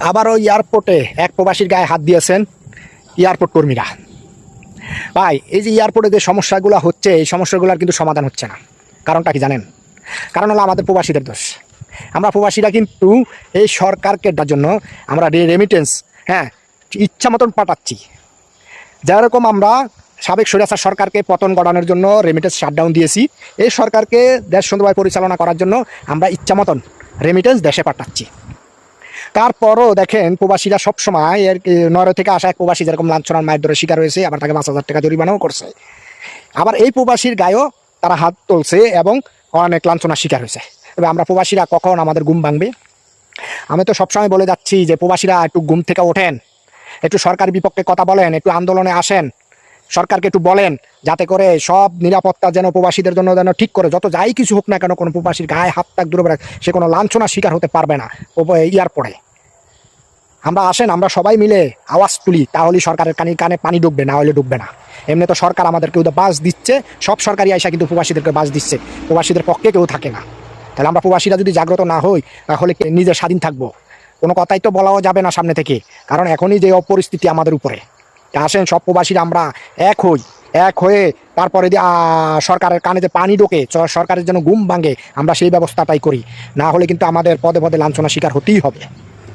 আবারও এয়ারপোর্টে এক প্রবাসীর গায়ে হাত দিয়েছেন এয়ারপোর্ট কর্মীরা। ভাই, এই যে এয়ারপোর্টে যে সমস্যাগুলো হচ্ছে, এই সমস্যাগুলোর কিন্তু সমাধান হচ্ছে না। কারণটা কি জানেন? কারণ হলো আমাদের প্রবাসীদের দোষ। আমরা প্রবাসীরা কিন্তু এই সরকারকে জন্য আমরা রেমিটেন্স ইচ্ছা মতন পাঠাচ্ছি। যেরকম আমরা সাবেক স্বৈরাচার সরকারকে পতন ঘটানোর জন্য রেমিটেন্স শাটডাউন দিয়েছি, এই সরকারকে দেশ সুন্দরভাবে পরিচালনা করার জন্য আমরা ইচ্ছা মতন রেমিটেন্স দেশে পাঠাচ্ছি। তারপরও দেখেন প্রবাসীরা সবসময় নরওয়ে থেকে আসা এক প্রবাসী যেরকম লাঞ্ছনার মায়ের ধরে শিকার হয়েছে, আবার তাকে 5,000 টাকা জরিমানাও করছে। আবার এই প্রবাসীর গায়েও তারা হাত তুলছে এবং অনেক লাঞ্ছনার শিকার হয়েছে। তবে আমরা প্রবাসীরা কখন আমাদের ঘুম ভাঙবে? আমি তো সবসময় বলে যাচ্ছি যে প্রবাসীরা একটু ঘুম থেকে ওঠেন, একটু সরকারের বিপক্ষে কথা বলেন, একটু আন্দোলনে আসেন, সরকারকে একটু বলেন যাতে করে সব নিরাপত্তা যেন প্রবাসীদের জন্য যেন ঠিক করে, যত যাই কিছু হোক না কেন কোনো প্রবাসীর গায়ে হাত তাক দূরে রাখ, সে কোনো লাঞ্ছনার শিকার হতে পারবে না এয়ারপোর্টে। আমরা আসেন, আমরা সবাই মিলে আওয়াজ তুলি, তাহলেই সরকারের কানে পানি ঢুকবে, না হলে ঢুকবে না। এমনি তো সরকার আমাদেরকে বাস দিচ্ছে, সব সরকারি আইসা কিন্তু প্রবাসীদেরকে বাস দিচ্ছে, প্রবাসীদের পক্ষে কেউ থাকে না। তাহলে আমরা প্রবাসীরা যদি জাগ্রত না হই তাহলে নিজে স্বাধীন থাকবো? কোনো কথাই তো বলাও যাবে না সামনে থেকে, কারণ এখনই যে পরিস্থিতি আমাদের উপরে। আসেন সব প্রবাসীরা আমরা এক হয়ে তারপরে সরকারের কানে যে পানি ঢোকে, সরকারের জন্য ঘুম ভাঙে, আমরা সেই ব্যবস্থাটাই করি। না হলে কিন্তু আমাদের পদে পদে লাঞ্ছনার শিকার হতেই হবে।